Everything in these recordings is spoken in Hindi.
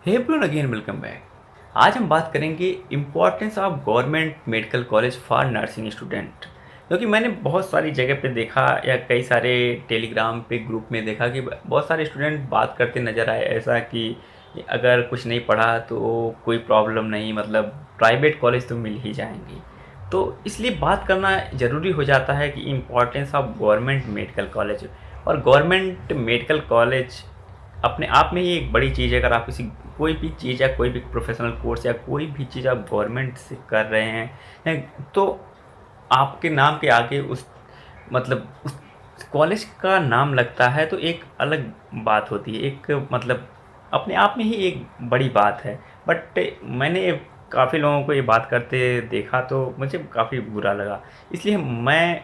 हे एवरीवन, अगेन वेलकम बैक। आज हम बात करेंगे importance of government medical college for nursing student. क्योंकि मैंने बहुत सारी जगह पे देखा या कई सारे टेलीग्राम पे ग्रुप में देखा कि बहुत सारे स्टूडेंट बात करते नज़र आए ऐसा कि अगर कुछ नहीं पढ़ा तो कोई प्रॉब्लम नहीं, मतलब प्राइवेट कॉलेज तो मिल ही जाएंगी। तो इसलिए बात करना ज़रूरी हो जाता है कि importance of government medical college. और गवर्नमेंट मेडिकल कॉलेज अपने आप में ही एक बड़ी चीज़ है। अगर आप किसी कोई भी चीज़ या कोई भी प्रोफेशनल कोर्स या कोई भी चीज़ आप गवर्नमेंट से कर रहे हैं तो आपके नाम के आगे उस मतलब उस कॉलेज का नाम लगता है तो एक अलग बात होती है, एक मतलब अपने आप में ही एक बड़ी बात है। बट मैंने काफ़ी लोगों को ये बात करते देखा तो मुझे काफ़ी बुरा लगा। इसलिए मैं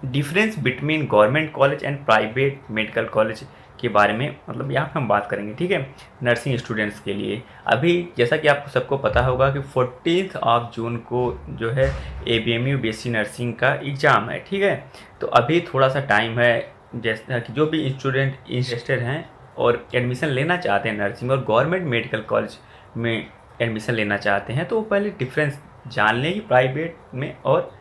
difference between government college and private medical college के बारे में मतलब यहाँ पे हम बात करेंगे, ठीक है। नर्सिंग स्टूडेंट्स के लिए अभी जैसा कि आपको सबको पता होगा कि 14 जून को जो है ABMU BSc नर्सिंग का एग्ज़ाम है, ठीक है। तो अभी थोड़ा सा टाइम है, जैसा कि जो भी स्टूडेंट इंटरेस्टेड हैं और एडमिशन लेना चाहते हैं नर्सिंग और गवर्नमेंट मेडिकल कॉलेज में एडमिशन लेना चाहते हैं तो वो पहले डिफरेंस जान लें कि प्राइवेट में और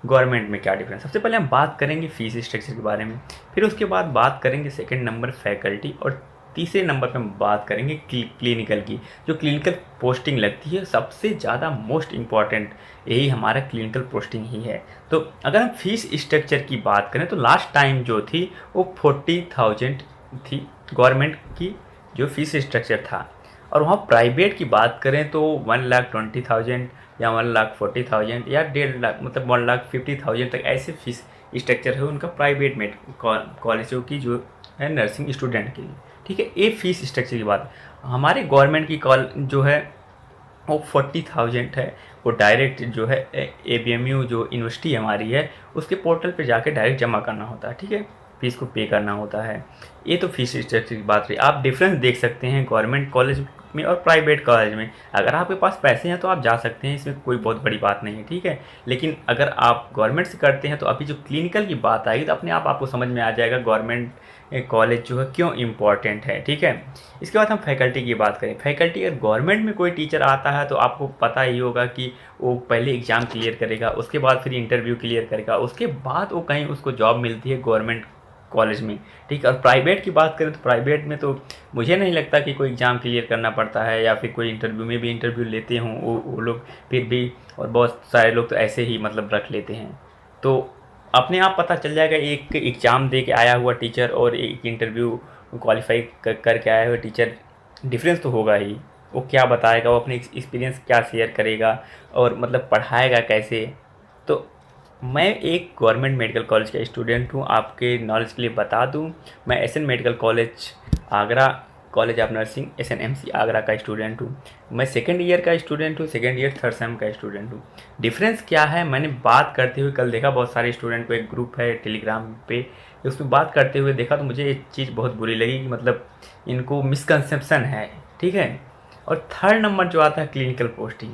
गवर्नमेंट में क्या डिफरेंस। सबसे पहले हम बात करेंगे फ़ीस स्ट्रक्चर के बारे में, फिर उसके बाद बात करेंगे सेकंड नंबर फैकल्टी, और तीसरे नंबर पे हम बात करेंगे क्लिनिकल की। जो क्लिनिकल पोस्टिंग लगती है सबसे ज़्यादा मोस्ट इम्पॉर्टेंट यही हमारा क्लिनिकल पोस्टिंग ही है। तो अगर हम फीस स्ट्रक्चर की बात करें तो लास्ट टाइम जो थी वो 40,000 थी गवर्नमेंट की जो फीस स्ट्रक्चर था, और वहाँ प्राइवेट की बात करें तो 1,20,000 या 1,40,000 या 1,50,000 मतलब 1,50,000 तक ऐसे फीस स्ट्रक्चर है उनका प्राइवेट में कॉलेजों की जो है नर्सिंग स्टूडेंट के लिए, ठीक है। ये फीस स्ट्रक्चर की बात। हमारे गवर्नमेंट की कॉल जो है वो 40,000 है। वो डायरेक्ट जो है ABMU जो यूनिवर्सिटी हमारी है उसके पोर्टल पे जाके डायरेक्ट जमा करना होता है, ठीक है। फीस को पे करना होता है। ये तो फीस स्ट्रक्चर की बात रही। आप डिफरेंस देख सकते हैं गवर्नमेंट कॉलेज में और प्राइवेट कॉलेज में। अगर आपके पास पैसे हैं तो आप जा सकते हैं, इसमें कोई बहुत बड़ी बात नहीं है, ठीक है। लेकिन अगर आप गवर्नमेंट से करते हैं तो अभी जो क्लिनिकल की बात आएगी तो अपने आप आपको समझ में आ जाएगा गवर्नमेंट कॉलेज जो है क्यों इम्पॉर्टेंट है, ठीक है। इसके बाद हम फैकल्टी की बात करें। फैकल्टी अगर गवर्नमेंट में कोई टीचर आता है तो आपको पता ही होगा कि वो पहले एग्ज़ाम क्लियर करेगा, उसके बाद फिर इंटरव्यू क्लियर करेगा, उसके बाद वो कहीं उसको जॉब मिलती है गवर्नमेंट कॉलेज में, ठीक है। और प्राइवेट की बात करें तो प्राइवेट में तो मुझे नहीं लगता कि कोई एग्ज़ाम क्लियर करना पड़ता है या फिर कोई इंटरव्यू में भी इंटरव्यू लेते हों वो लोग फिर भी, और बहुत सारे लोग तो ऐसे ही मतलब रख लेते हैं। तो अपने आप पता चल जाएगा एक एग्ज़ाम दे के आया हुआ टीचर और एक इंटरव्यू क्वालिफाई करके आया हुआ टीचर, डिफरेंस तो होगा ही। वो क्या बताएगा, वो अपने एक्सपीरियंस क्या शेयर करेगा और मतलब पढ़ाएगा कैसे। तो मैं एक गवर्नमेंट मेडिकल कॉलेज का स्टूडेंट हूँ, आपके नॉलेज के लिए बता दूँ। मैं SN medical college Agra, college of nursing SNMC Agra का स्टूडेंट हूँ। मैं सेकेंड ईयर का स्टूडेंट हूँ, सेकेंड ईयर थर्ड सेम का स्टूडेंट हूँ। डिफरेंस क्या है मैंने बात करते हुए कल देखा, बहुत सारे स्टूडेंट को एक ग्रुप है टेलीग्राम पे, उसमें बात करते हुए देखा तो मुझे एक चीज़ बहुत बुरी लगी कि मतलब इनको मिसकंसेप्शन है, ठीक है। और थर्ड नंबर जो आता है क्लिनिकल पोस्टिंग।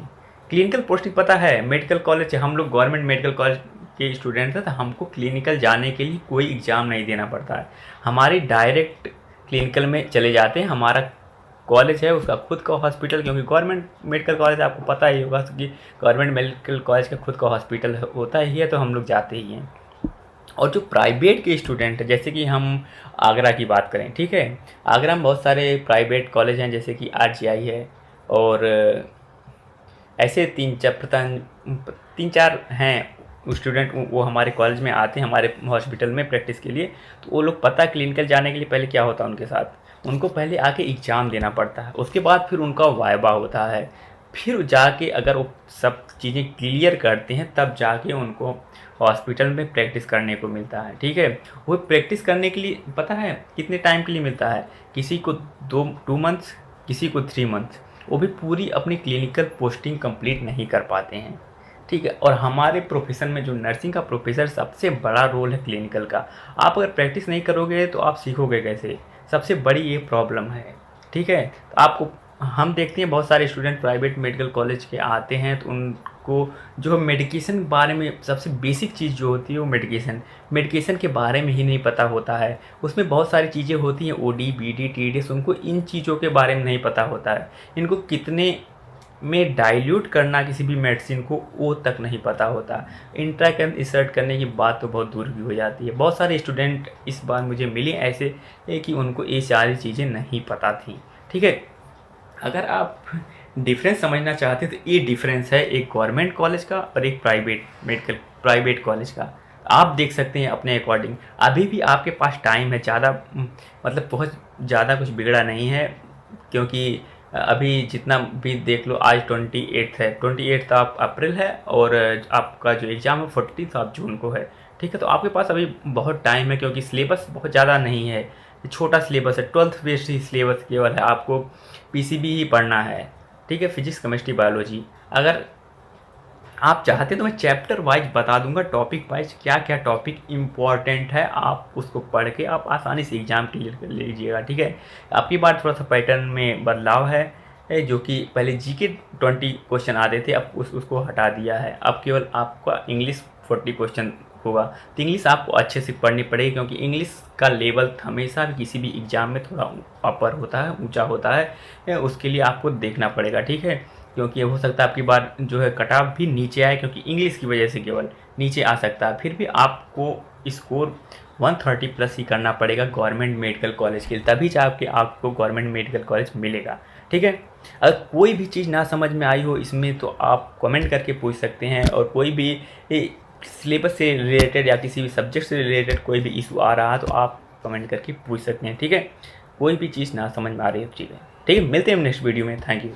क्लिनिकल पोस्टिंग पता है मेडिकल कॉलेज, हम लोग गवर्नमेंट मेडिकल कॉलेज के स्टूडेंट थे तो हमको क्लिनिकल जाने के लिए कोई एग्ज़ाम नहीं देना पड़ता है। हमारी डायरेक्ट क्लिनिकल में चले जाते हैं। हमारा कॉलेज है उसका खुद का हॉस्पिटल, क्योंकि गवर्नमेंट मेडिकल कॉलेज आपको पता ही होगा कि गवर्नमेंट मेडिकल कॉलेज का खुद का हॉस्पिटल होता ही है, तो हम लोग जाते ही हैं। और जो प्राइवेट के स्टूडेंट है, जैसे कि हम आगरा की बात करें, ठीक है। आगरा में बहुत सारे प्राइवेट कॉलेज हैं जैसे कि RGI है, और ऐसे तीन चार हैं स्टूडेंट वो हमारे कॉलेज में आते हैं, हमारे हॉस्पिटल में प्रैक्टिस के लिए। तो वो लोग पता क्लिनिकल जाने के लिए पहले क्या होता है उनके साथ, उनको पहले आके एग्ज़ाम देना पड़ता है, उसके बाद फिर उनका वाइवा होता है, फिर जाके अगर वो सब चीज़ें क्लियर करते हैं तब जाके उनको हॉस्पिटल में प्रैक्टिस करने को मिलता है, ठीक है। वो प्रैक्टिस करने के लिए पता है कितने टाइम के लिए मिलता है, किसी को 2 मंथ्स, किसी को 3 मंथ्स। वो भी पूरी अपनी क्लिनिकल पोस्टिंग कंप्लीट नहीं कर पाते हैं, ठीक है। और हमारे प्रोफेशन में जो नर्सिंग का प्रोफेसर सबसे बड़ा रोल है क्लिनिकल का। आप अगर प्रैक्टिस नहीं करोगे तो आप सीखोगे कैसे, सबसे बड़ी ये प्रॉब्लम है, ठीक है। तो आपको हम देखते हैं बहुत सारे स्टूडेंट प्राइवेट मेडिकल कॉलेज के आते हैं तो आपको जो मेडिकेशन के बारे में सबसे बेसिक चीज़ जो होती है वो मेडिकेशन के बारे में ही नहीं पता होता है। उसमें बहुत सारी चीज़ें होती हैं, ओडी, बीडी, टीडीएस, उनको इन चीज़ों के बारे में नहीं पता होता है। इनको कितने में डाइल्यूट करना किसी भी मेडिसिन को, वो तक नहीं पता होता। इंट्राक्रैनियल इंसर्ट करने की बात तो बहुत दूर की हो जाती है। बहुत सारे स्टूडेंट इस बार मुझे मिले ऐसे कि उनको ये सारी चीज़ें नहीं पता थी। ठीक है, अगर आप डिफरेंस समझना चाहते हैं तो ये डिफरेंस है एक गवर्नमेंट कॉलेज का और एक प्राइवेट कॉलेज का। आप देख सकते हैं अपने अकॉर्डिंग। अभी भी आपके पास टाइम है, ज़्यादा मतलब बहुत ज़्यादा कुछ बिगड़ा नहीं है, क्योंकि अभी जितना भी देख लो, आज 28 है, 28 आप अप्रैल है और आपका जो एग्ज़ाम है 14 आप जून को है। ठीक है, तो आपके पास अभी बहुत टाइम है, क्योंकि सिलेबस बहुत ज़्यादा नहीं है, छोटा सिलेबस है, 12th बेस्ड ही सिलेबस केवल है। आपको पीसीबी ही पढ़ना है। ठीक है, फिजिक्स, केमिस्ट्री, बायोलॉजी। अगर आप चाहते तो मैं चैप्टर वाइज बता दूंगा, टॉपिक वाइज क्या क्या टॉपिक इम्पॉर्टेंट है, आप उसको पढ़ के आप आसानी से एग्ज़ाम क्लियर कर लीजिएगा। ठीक है, आपकी बात थोड़ा सा पैटर्न में बदलाव है, जो कि पहले जीके 20 क्वेश्चन आते थे, अब उसको हटा दिया है। अब केवल आपका इंग्लिश 40 क्वेश्चन होगा। तो इंग्लिश आपको अच्छे से पढ़नी पड़ेगी, क्योंकि इंग्लिश का लेवल हमेशा भी किसी भी एग्ज़ाम में थोड़ा अपर होता है, ऊंचा होता है, उसके लिए आपको देखना पड़ेगा। ठीक है, क्योंकि हो सकता है आपकी बार जो है कट ऑफ भी नीचे आए, क्योंकि इंग्लिश की वजह से केवल नीचे आ सकता है। फिर भी आपको स्कोर 130 प्लस ही करना पड़ेगा गवर्नमेंट मेडिकल कॉलेज के लिए, तभी जाके आपको गवर्नमेंट मेडिकल कॉलेज मिलेगा। ठीक है, अगर कोई भी चीज़ ना समझ में आई हो इसमें तो आप कमेंट करके पूछ सकते हैं, और कोई भी सिलेबस से रिलेटेड या किसी भी सब्जेक्ट से रिलेटेड कोई भी इशू आ रहा है तो आप कमेंट करके पूछ सकते हैं। ठीक है, कोई भी चीज़ ना समझ में आ रही है, ठीक है। ठीक है, मिलते हैं नेक्स्ट वीडियो में। Thank you.